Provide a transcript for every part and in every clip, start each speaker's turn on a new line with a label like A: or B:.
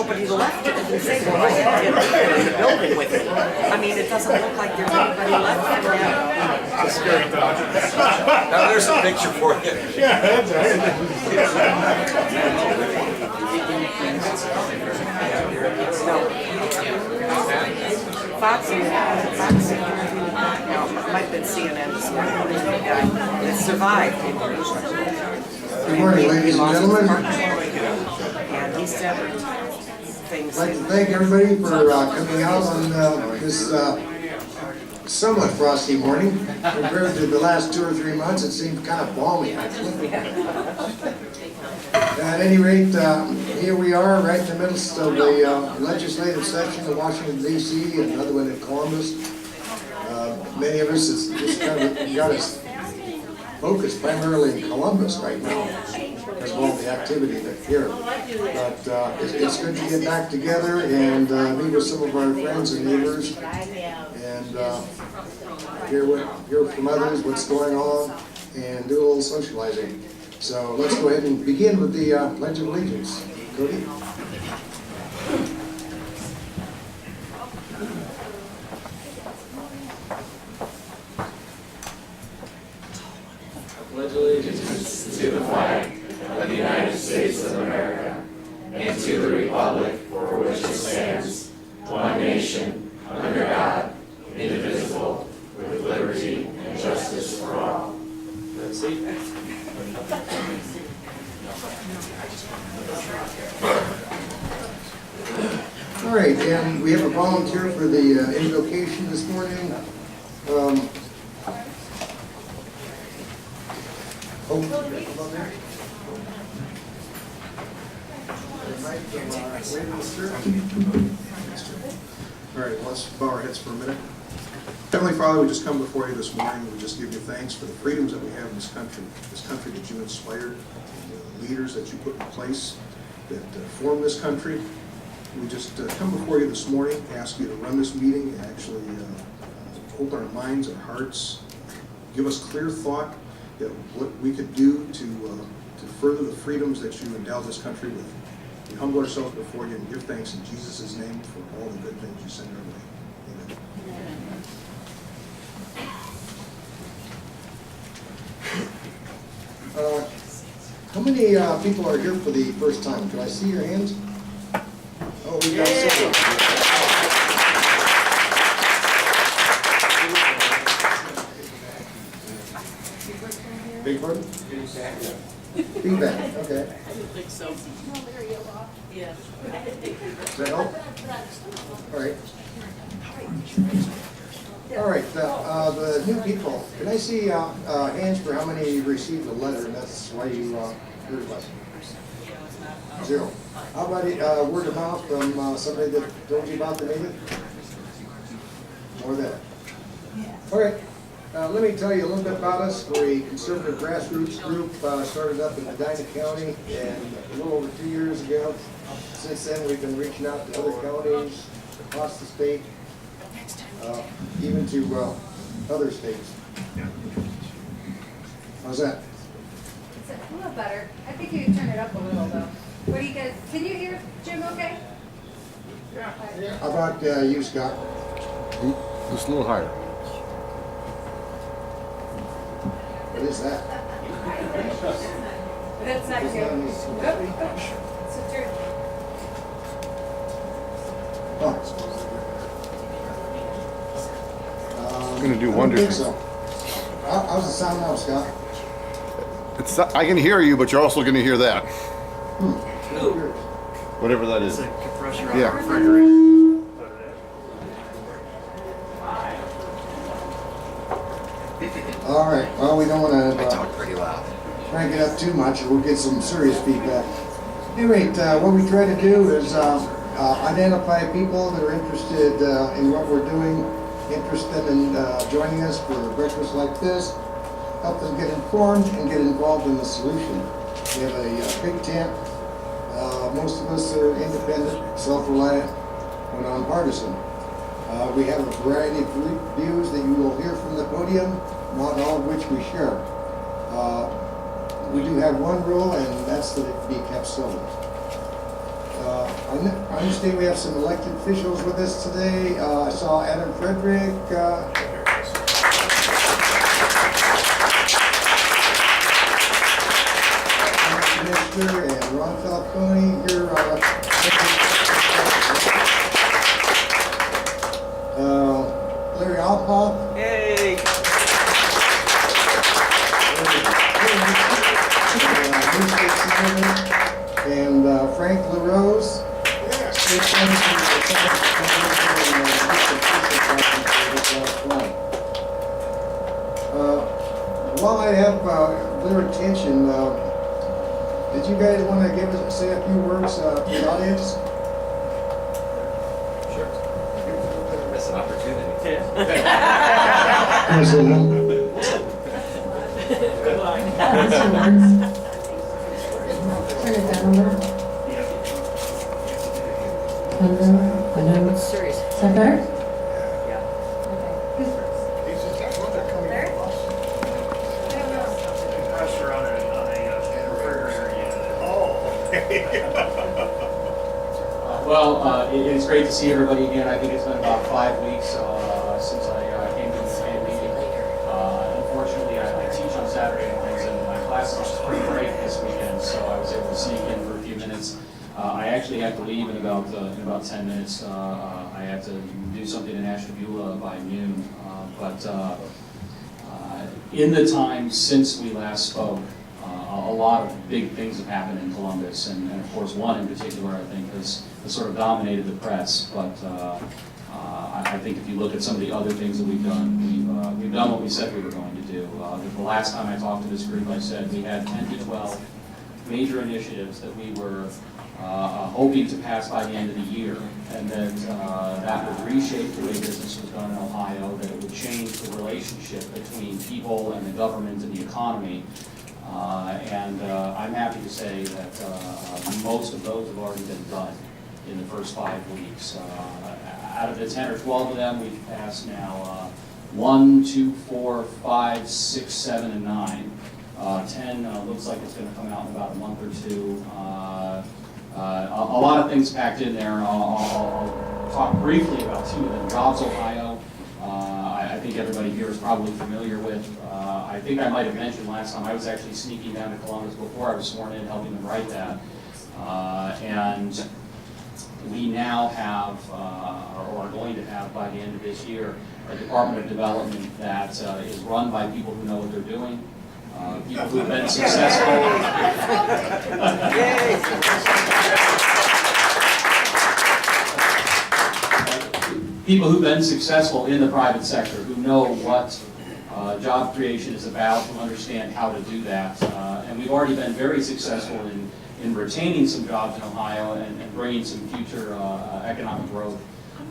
A: nobody left, it didn't say, well, I had to get in the building with me. I mean, it doesn't look like there's anybody left from that.
B: Now there's a picture for you.
C: Yeah, that's right.
A: Fox might have been CNN this morning, the guy that survived.
D: Good morning, ladies and gentlemen.
A: And he said things.
D: I'd like to thank everybody for coming out on this somewhat frosty morning. Compared to the last 2 or 3 months, it seemed kind of balmy. At any rate, here we are, right in the midst of the legislative session in Washington, D.C., and another one in Columbus. Many of us, it's just kind of got us focused primarily in Columbus right now because of all the activity that's here. But it's good to get back together and meet with some of our friends and neighbors and hear from others what's going on and do a little socializing. So let's go ahead and begin with the Pledge of Allegiance. Cody?
E: I pledge allegiance to the flag of the United States of America and to the republic for which it stands, one nation, under God, indivisible, with liberty and justice for all. Let's see.
D: All right, and we have a volunteer for the invocation this morning.
C: All right, let's bow our heads for a minute. Heavenly Father, we just come before you this morning. We just give you thanks for the freedoms that we have in this country that you inspired, and the leaders that you put in place that form this country. We just come before you this morning, ask you to run this meeting, and actually open our minds and hearts, give us clear thought that what we could do to further the freedoms that you endowed this country with. We humble ourselves before you and give thanks in Jesus' name for all the good things you send our way. Amen.
D: How many people are here for the first time? Can I see your hands? Oh, we got several. Big pardon? Feedback, okay.
A: I don't think so. Yeah.
D: Does that help? All right. All right, the new people, can I see hands for how many received a letter, and that's why you heard of us? 0. How about word of mouth from somebody that told you about the meeting? More than that. All right, let me tell you a little bit about us. We're a conservative grassroots group, started up in Medina County, and a little over 2 years ago. Since then, we've been reaching out to other counties across the state, even to other states. How's that?
F: It's a little better. I think you can turn it up a little though. What do you guys, can you hear Jim okay?
D: Yeah. How about you, Scott?
G: Just a little higher.
D: What is that?
F: That's not good. So turn.
D: Oh.
G: It's going to do
D: I
G: wonders.
D: don't think so. How's the sound now, Scott?
G: It's, I can hear you, but you're also going to hear that. Whatever that is. Yeah.
D: All right. Well, we don't want to
B: Talk pretty loud.
D: crank it up too much, or we'll get some serious feedback. At any rate, what we try to do is identify people that are interested in what we're doing, interest them in joining us for a breakfast like this, help them get informed and get involved in the solution. We have a big tent. Most of us are independent, self-reliant, and nonpartisan. We have a variety of views that you will hear from the podium, not all of which we share. We do have one rule, and that's that it be kept civil. I understand we have some elected officials with us today. I saw Adam Frederick. Minister and Ron Falcone. You're Larry Alpop.
A: Yay!
D: And Frank LaRose. While I have their attention, did you guys want to say a few words to the audience?
B: Sure. That's an opportunity.
A: Good luck.
H: Turn it down a little.
A: Serious.
H: Is that better?
A: Yeah.
F: Okay. Who's first? Larry? I don't know.
I: Pressure on a refrigerator.
E: Well, it's great to see everybody again. I think it's been about 5 weeks since I came to this band meeting. Unfortunately, I teach on Saturday mornings, and my class is spring break this weekend, so I was able to sneak in for a few minutes. I actually have to leave in about 10 minutes. I have to do something in Ashtabula by noon. But in the time since we last spoke, a lot of big things have happened in Columbus, and of course one in particular I think has sort of dominated the press. But I think if you look at some of the other things that we've done, we've done what we said we were going to do. The last time I talked to this group, I said we had 10 to 12 major initiatives that we were hoping to pass by the end of the year, and that would reshape the way business was done in Ohio, that it would change the relationship between people and the government and the economy. I'm happy to say that most of those have already been done in the first 5 weeks. Out of the 10 or 12 of them, we've passed now 1, 2, 4, 5, 6, 7, and 9. 10 looks like it's going to come out in about a month or two. A lot of things packed in there, and I'll talk briefly about 2 of them. Jobs Ohio, I think everybody here is probably familiar with. I think I might have mentioned last time, I was actually sneaking down to Columbus before I was sworn in, helping them write that. And we now have, or are going to have by the end of this year, a Department of Development that is run by people who know what they're doing. People who have been successful. People who've been successful in the private sector, who know what job creation is about, who understand how to do that. And we've already been very successful in retaining some jobs in Ohio and bringing some future economic growth.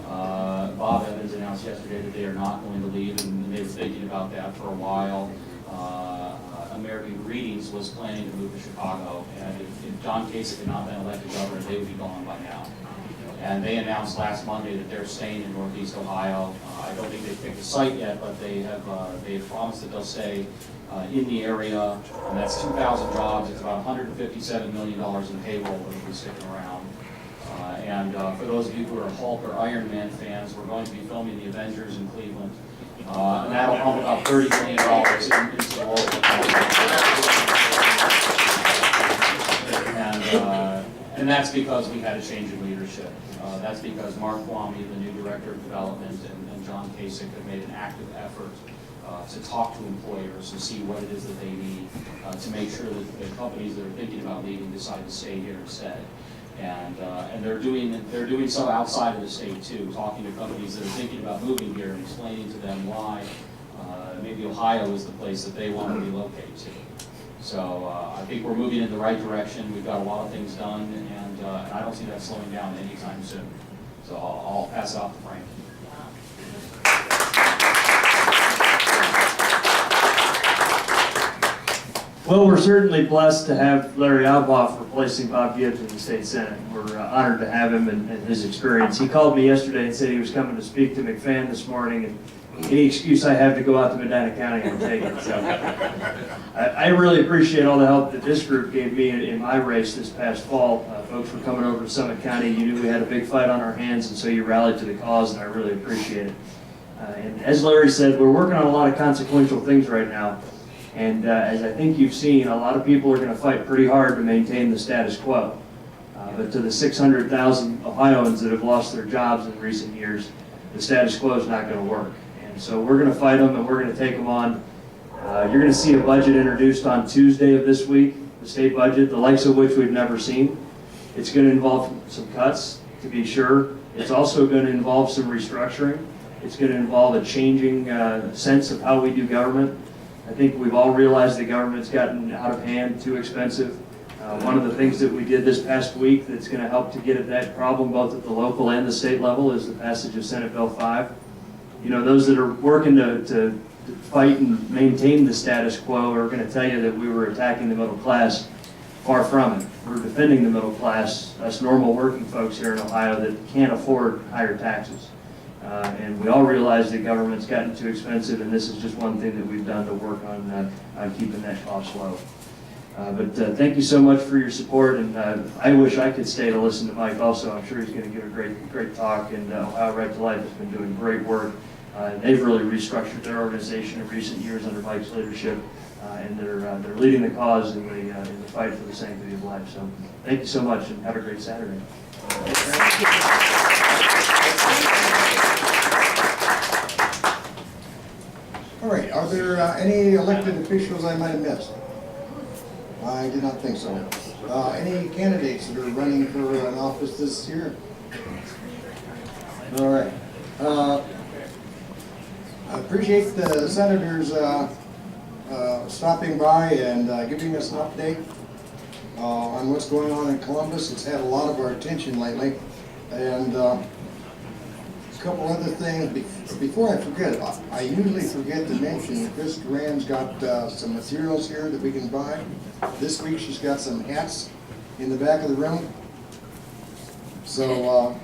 E: Bob Evans announced yesterday that they are not going to leave, and they were thinking about that for a while. American Greetings was planning to move to Chicago, and if John Kasich had not been elected governor, they would be gone by now. And they announced last Monday that they're staying in Northeast Ohio. I don't think they've picked a site yet, but they have promised that they'll stay in the area, and that's 2,000 jobs. It's about $157 million in payroll that will be sticking around. For those of you who are Hulk or Iron Man fans, we're going to be filming the Avengers in Cleveland. And that'll pump about $30 million into the local economy. And that's because we had a change in leadership. That's because Mark Kwame, the new Director of Development, and John Kasich have made an active effort to talk to employers and see what it is that they need to make sure that the companies that are thinking about leaving decide to stay here instead. And they're doing so outside of the state too, talking to companies that are thinking about moving here and explaining to them why maybe Ohio is the place that they want to relocate to. So I think we're moving in the right direction. We've got a lot of things done, and I don't see that slowing down anytime soon. So I'll pass it off to Frank.
I: Well, we're certainly blessed to have Larry Alboff replacing Bob Gibbs in the state senate. We're honored to have him and his experience. He called me yesterday and said he was coming to speak to McFan this morning, and any excuse I have to go out to Medina County, I'll take it. So I really appreciate all the help that this group gave me in my race this past fall. Folks were coming over to Summit County. You knew we had a big fight on our hands, and so you rallied to the cause, and I really appreciate it. And as Larry said, we're working on a lot of consequential things right now. And as I think you've seen, a lot of people are going to fight pretty hard to maintain the status quo. But to the 600,000 Ohioans that have lost their jobs in recent years, the status quo is not going to work. And so we're going to fight them, and we're going to take them on. You're going to see a budget introduced on Tuesday of this week, the state budget, the likes of which we've never seen. It's going to involve some cuts, to be sure. It's also going to involve some restructuring. It's going to involve a changing sense of how we do government. I think we've all realized the government's gotten out of hand, too expensive. One of the things that we did this past week that's going to help to get at that problem both at the local and the state level is the passage of Senate Bill 5. You know, those that are working to fight and maintain the status quo are going to tell you that we were attacking the middle class. Far from it. We're defending the middle class, us normal working folks here in Ohio that can't afford higher taxes. And we all realize that government's gotten too expensive, and this is just one thing that we've done to work on keeping that cost low. But thank you so much for your support, and I wish I could stay to listen to Mike also. I'm sure he's going to give a great talk, and Ohio Right to Life has been doing great work. They've really restructured their organization in recent years under Mike's leadership, and they're leading the cause in the fight for the sanctity of life. So thank you so much, and have a great Saturday.
D: All right, are there any elected officials I might have missed? I did not think so. Any candidates that are running for an office this year? All right. I appreciate the senators stopping by and giving us an update on what's going on in Columbus. It's had a lot of our attention lately. And a couple other things. Before I forget, I usually forget to mention Chris Duran's got some materials here that we can buy. This week she's got some hats in the back of the room. So,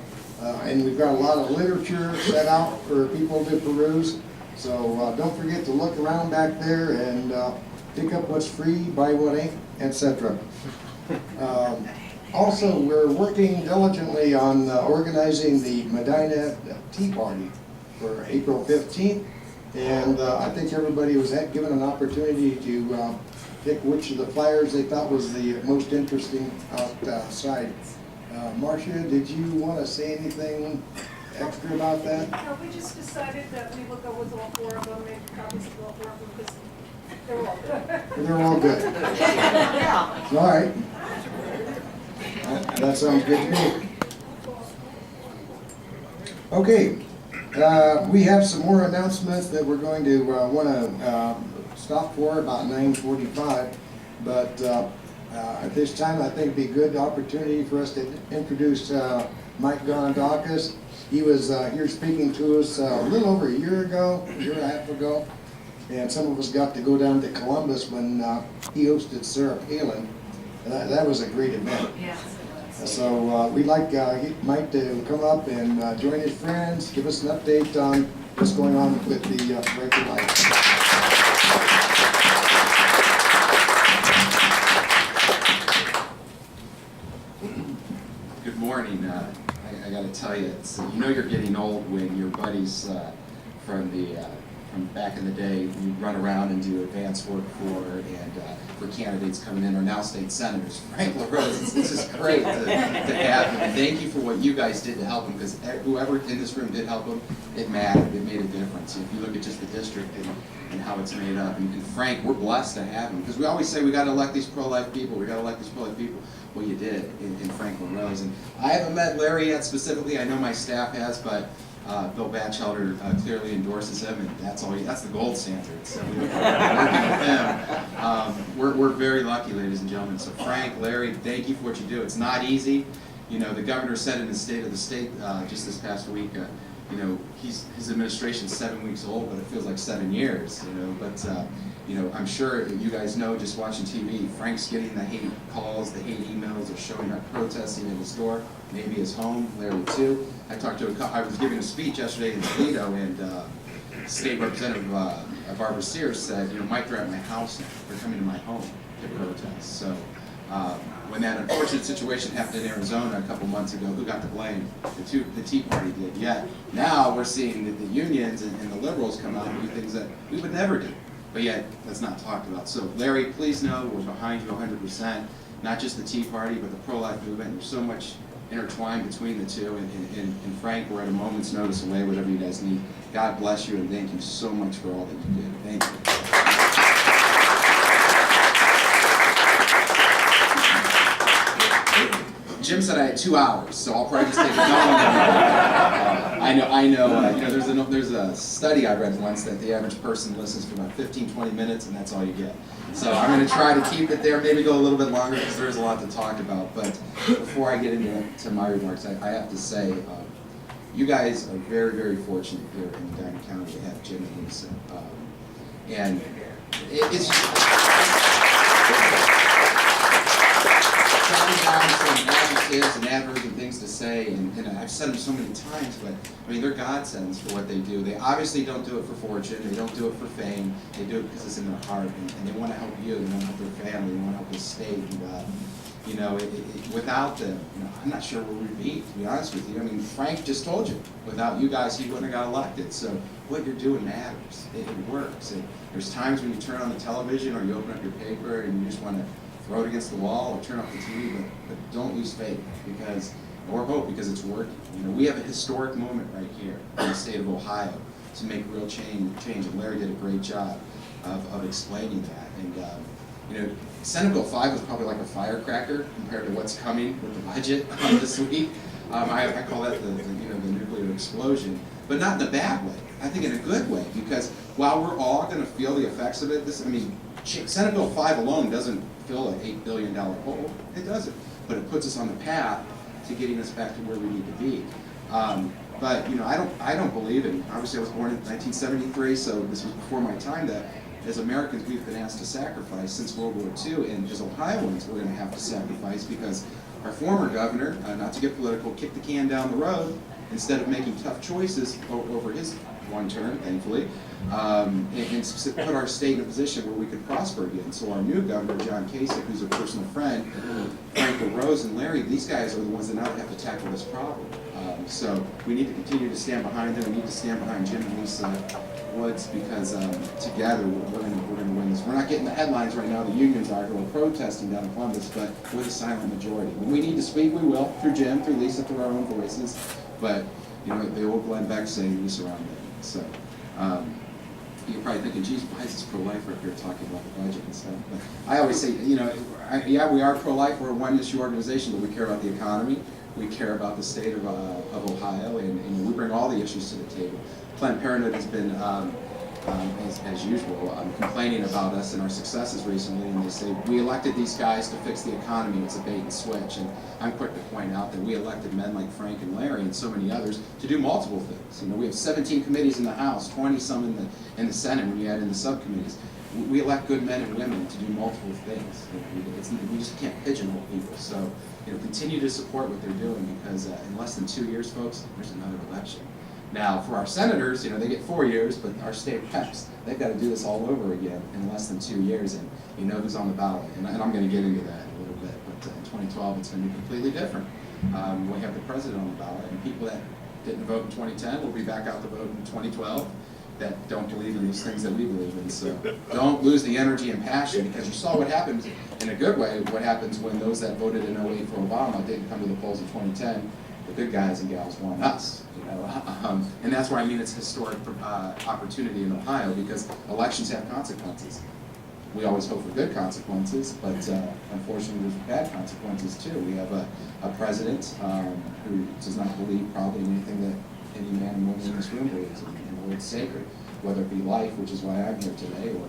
D: and we've got a lot of literature set out for people to peruse. So don't forget to look around back there and pick up what's free, buy what ain't, etc. Also, we're working diligently on organizing the Medina Tea Party for April 15th. And I think everybody was given an opportunity to pick which of the flyers they thought was the most interesting outside. Marcia, did you want to say anything extra about that?
J: No, we just decided that we will go with all four of them, make copies of all four of them, because they're all good.
D: They're all good.
A: Yeah.
D: All right. That sounds good to me. Okay. We have some more announcements that we're going to want to stop for about 9:45. But at this time, I think it'd be a good opportunity for us to introduce Mike Gonidakis. He was here speaking to us a little over a year and a half ago. And some of us got to go down to Columbus when he hosted Sarah Palin. That was a great event.
A: Yeah.
D: So we'd like Mike to come up and join his friends, give us an update on what's going on with the Right to Life.
B: Good morning. I got to tell you, you know you're getting old when your buddies from back in the day you run around and do advanced work for candidates coming in are now state senators. Frank LaRose, it's just great to have him. And thank you for what you guys did to help him, because whoever in this room did help him, it mattered. It made a difference. If you look at just the district and how it's made up. And Frank, we're blessed to have him, because we always say we got to elect these pro-life people. We got to elect these pro-life people. Well, you did in Frank LaRose. And I haven't met Larry yet specifically. I know my staff has, but Bill Batchelder clearly endorses him, and that's the gold standard. So we look forward to working with him. We're very lucky, ladies and gentlemen. So Frank, Larry, thank you for what you do. It's not easy. You know, the governor said in the State of the State just this past week, you know, his administration's 7 weeks old, but it feels like 7 years. You know, but you know, I'm sure you guys know, just watching TV, Frank's getting the hate calls, the hate emails, they're showing up protesting at his door, maybe his home. Larry too. I was giving a speech yesterday in Toledo, and State Representative Barbara Sears said, Mike, they're at my house now. They're coming to my home to protest. So when that unfortunate situation happened in Arizona a couple months ago, who got the blame? The Tea Party did. Yet now we're seeing that the unions and the liberals come out and do things that we would never do. But yet, that's not talked about. So Larry, please know we're behind you 100%. Not just the Tea Party, but the pro-life movement. There's so much intertwined between the two. And Frank, we're at a moment's notice away, whatever you guys need. God bless you, and thank you so much for all that you did. Thank you. Jim said I had 2 hours, so I'll probably just take it down. I know. There's a study I read once that the average person listens for about 15-20 minutes, and that's all you get. So I'm going to try to keep it there, maybe go a little bit longer because there's a lot to talk about. But before I get into my remarks, I have to say, you guys are very, very fortunate here in Medina County to have Jim and Lisa. And it's down some adjectives and adverbs and things to say, and I've said them so many times, but I mean, they're godsends for what they do. They obviously don't do it for fortune, they don't do it for fame, they do it because it's in their heart, and they want to help you, they want to help their family, they want to help the state, and without them, I'm not sure where we'd be, to be honest with you. I mean, Frank just told you, without you guys, he wouldn't have got elected, so what you're doing matters, it works. There's times when you turn on the television or you open up your paper and you just want to throw it against the wall or turn off the TV, but don't lose faith or hope, because it's working. We have a historic moment right here in the state of Ohio to make real change, and Larry did a great job of explaining that. And Senate Bill 5 was probably like a firecracker compared to what's coming with the budget this week. I call that the nuclear explosion, but not in a bad way. I think in a good way, because while we're all going to feel the effects of it, Senate Bill 5 alone doesn't fill an $8 billion hole. It doesn't, but it puts us on the path to getting us back to where we need to be. But I don't believe in. Obviously, I was born in 1973, so this was before my time. That as Americans, we've been asked to sacrifice since World War II, and as Ohioans, we're going to have to sacrifice because our former governor, not to get political, kicked the can down the road instead of making tough choices over his one term, thankfully, and put our state in a position where we could prosper again. So our new governor, John Kasich, who's a personal friend, Frank Rose and Larry, these guys are the ones that now have to tackle this problem. So we need to continue to stand behind them. We need to stand behind Jim and Lisa Woods, because together we're going to win this. We're not getting the headlines right now. The unions are who are protesting down in Columbus, but we're the silent majority. When we need to speak, we will, through Jim, through Lisa, through our own voices. But the old Glenn Beck saying, "We surround them." So you're probably thinking, "Geez, why is this pro-lifer up here talking about the budget and stuff?" But I always say, yeah, we are pro-life. We're a one-issue organization, but we care about the economy. We care about the state of Ohio, and we bring all the issues to the table. Planned Parenthood has been, as usual, complaining about us and our successes recently, and they say, we elected these guys to fix the economy. It's a bait and switch. And I'm quick to point out that we elected men like Frank and Larry and so many others to do multiple things. We have 17 committees in the House, 20-some in the Senate when you add in the subcommittees. We elect good men and women to do multiple things. We just can't pigeonhole people. So continue to support what they're doing, because in less than 2 years, folks, there's another election. Now, for our senators, they get 4 years, but our state reps, they've got to do this all over again in less than 2 years, and who's on the ballot. And I'm going to get into that in a little bit, but in 2012, it's going to be completely different. We have the president on the ballot, and people that didn't vote in 2010 will be back out to vote in 2012 that don't believe in these things that we believe in. So don't lose the energy and passion, because you saw what happens in a good way, what happens when those that voted in 08 for Obama didn't come to the polls in 2010. The good guys and gals want us, and that's why it's a historic opportunity in Ohio, because elections have consequences. We always hope for good consequences, but unfortunately there's bad consequences too. We have a president who does not believe probably in anything that any man and woman in this room believes in. It's sacred, whether it be life, which is why I'm here today, or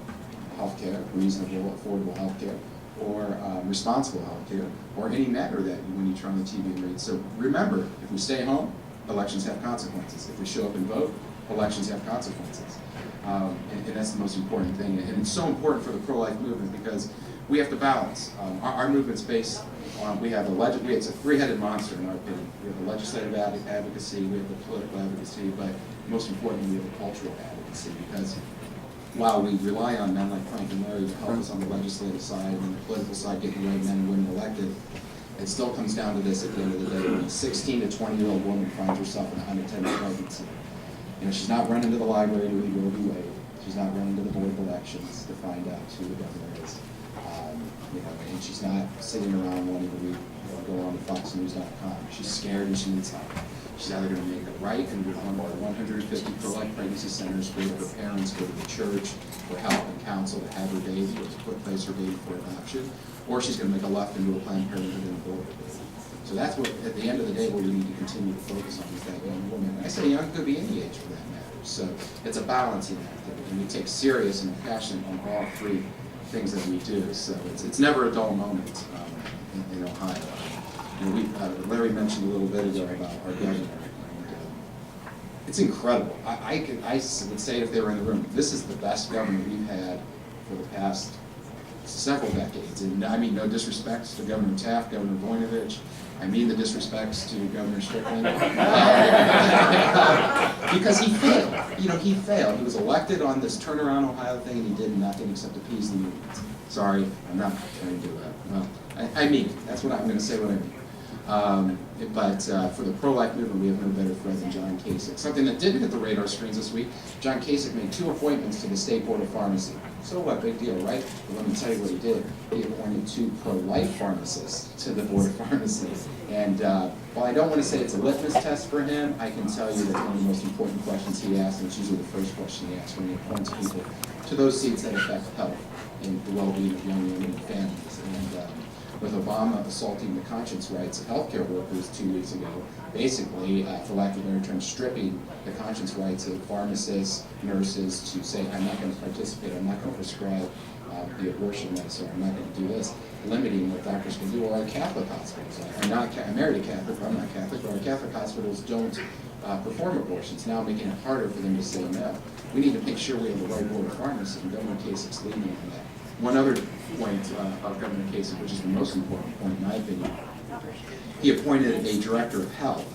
B: healthcare, reasonable, affordable healthcare, or responsible healthcare, or any matter that when you turn on the TV and read. So remember, if we stay home, elections have consequences. If we show up and vote, elections have consequences. And that's the most important thing. And it's so important for the pro-life movement, because we have to balance. Our movement's based on, it's a three-headed monster in our opinion. We have the legislative advocacy, we have the political advocacy, but most importantly, we have the cultural advocacy, because while we rely on men like Frank and Larry to help us on the legislative side and the political side, getting the right men and women elected, it still comes down to this at the end of the day. When a 16 to 20-year-old woman finds herself in a unattended pregnancy, she's not running to the library to read Roe v. Wade. She's not running to the Board of Elections to find out who the governor is. And she's not sitting around wanting to read, go on to FoxNews.com. She's scared and she needs help. She's either going to make it right and go to one of our 150 pro-life pregnancy centers, go to her parents, go to the church for help and counsel to have her baby or to place her baby for adoption, or she's going to make a left into a Planned Parenthood and abort her baby. So that's what, at the end of the day, what we need to continue to focus on is that young woman. I say young, could be any age for that matter. So it's a balancing activity, and we take serious and passion on all three things that we do. So it's never a dull moment in Ohio. Larry mentioned a little bit ago about our governor. And, it's incredible. I would say if they were in the room, this is the best governor we've had for the past several decades. And I mean no disrespect to Governor Taft, Governor Voinovich. I mean the disrespects to Governor Strickland. Because he failed. He failed. He was elected on this turnaround Ohio thing, and he did nothing except appease the unions. Sorry, I'm not trying to do that. Well, I mean it. That's what I'm going to say. What I mean. But for the pro-life movement, we have no better friend than John Kasich. Something that didn't hit the radar screens this week, John Kasich made 2 appointments to the State Board of Pharmacy. So what, big deal, right? But let me tell you what he did. He appointed 2 pro-life pharmacists to the Board of Pharmacy. And while I don't want to say it's a litmus test for him, I can tell you that one of the most important questions he asks, and it's usually the first question he asks when he appoints people to those seats that affect health and the well-being of young women and families. And with Obama assaulting the conscience rights of healthcare workers 2 weeks ago, basically, for lack of a better term, stripping the conscience rights of pharmacists, nurses to say, I'm not going to participate, I'm not going to prescribe the abortion medicine, I'm not going to do this, limiting what doctors can do. Or our Catholic hospitals, I'm married a Catholic, I'm not Catholic, but our Catholic hospitals don't perform abortions, now making it harder for them to say no. We need to make sure we have the right Board of Pharmacy, and Governor Kasich's leading on that. One other point of Governor Kasich, which is the most important point in my opinion, he appointed a director of health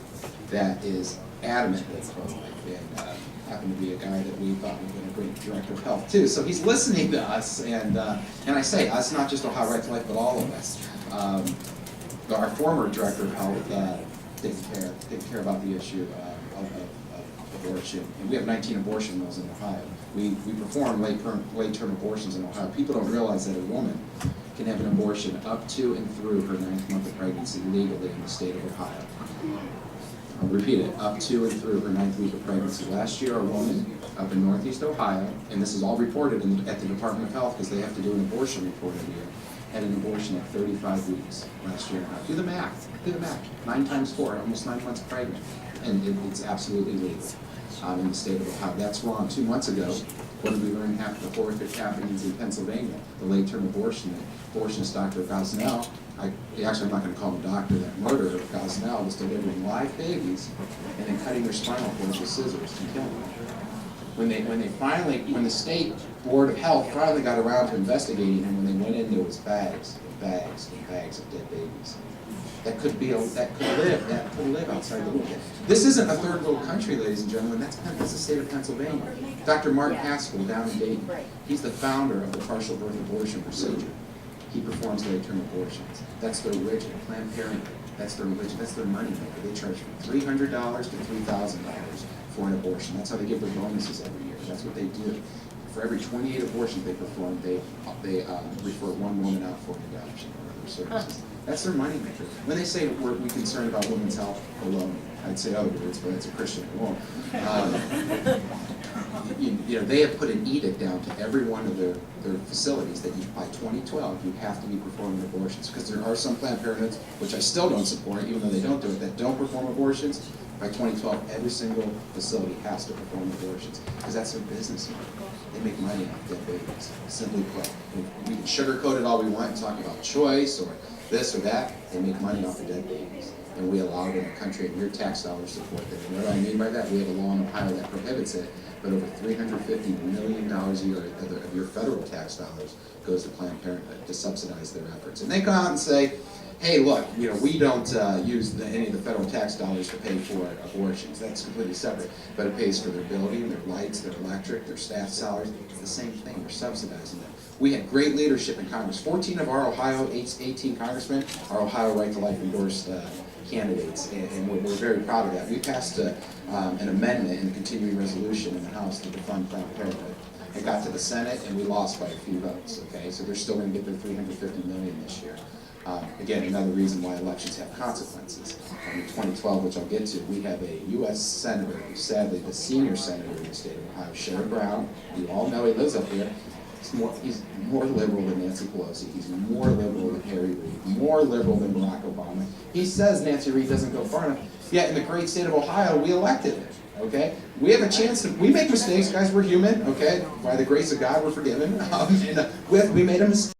B: that is adamantly pro-life, and happened to be a guy that we thought would have been a great director of health too. So he's listening to us, and I say us, not just Ohio Right to Life, but all of us. Our former director of health didn't care about the issue of abortion, and we have 19 abortion mills in Ohio. We perform late-term abortions in Ohio. People don't realize that a woman can have an abortion up to and through her 9th month of pregnancy legally in the state of Ohio. I'll repeat it, up to and through her 9th week of pregnancy. Last year, a woman up in Northeast Ohio, and this is all reported at the Department of Health because they have to do an abortion report every year, had an abortion at 35 weeks last year. Do the math. 9 times 4, almost 9 months pregnant. And it's absolutely legal in the state of Ohio. That's wrong. 2 months ago, what did we learn after the horrific happenings in Pennsylvania? The late-term abortionist Dr. Gosnell, actually I'm not going to call him a doctor, that murderer of Gosnell was delivering live babies and then cutting their spinal cords with scissors and killing them. When the state board of health finally got around to investigating him, when they went in, there was bags and bags and bags of dead babies that could live outside the world. This isn't a third world country, ladies and gentlemen. That's the state of Pennsylvania. Dr. Mark Haskell down in Dayton, he's the founder of the partial birth abortion procedure. He performs late-term abortions. That's their religion. Planned Parenthood, that's their religion. That's their money maker. They charge from $300 to $3,000 for an abortion. That's how they give their bonuses every year. That's what they do. For every 28 abortions they perform, they refer one woman out for an adoption or other services. That's their money maker. When they say we're concerned about women's health alone, I'd say other words, but it's a Christian alone. They have put an edict down to every one of their facilities that by 2012 you have to be performing abortions, because there are some Planned Parenthoods, which I still don't support, even though they don't do it, that don't perform abortions. By 2012, every single facility has to perform abortions, because that's their business model. They make money off dead babies, simply put. We can sugarcoat it all we want and talk about choice or this or that. They make money off of dead babies. and we allowed in the country, and your tax dollars support that. And what I mean by that, we have a law in Ohio that prohibits it, but over $350 million a year of your federal tax dollars goes to Planned Parenthood to subsidize their efforts. And they come out and say, hey, look, we don't use any of the federal tax dollars to pay for abortions. That's completely separate. But it pays for their building, their lights, their electric, their staff salaries. It's the same thing. We're subsidizing them. We had great leadership in Congress. 14 of our Ohio 18 congressmen are Ohio Right to Life endorsed candidates, and we're very proud of that. We passed an amendment in the continuing resolution in the House to defund Planned Parenthood. It got to the Senate, and we lost by a few votes. Okay, so they're still going to get their $350 million this year. Again, another reason why elections have consequences. In 2012, which I'll get to, we have a U.S. Senator, who's sadly the senior senator in the state of Ohio, Sherrod Brown. You all know he lives up here. He's more liberal than Nancy Pelosi. He's more liberal than Harry Reid. More liberal than Barack Obama. He says Nancy Reid doesn't go far enough. Yet in the great state of Ohio, we elected him. Okay, we have a chance to. We make mistakes, guys. We're human. Okay, by the grace of God, we're forgiven. We made a mistake.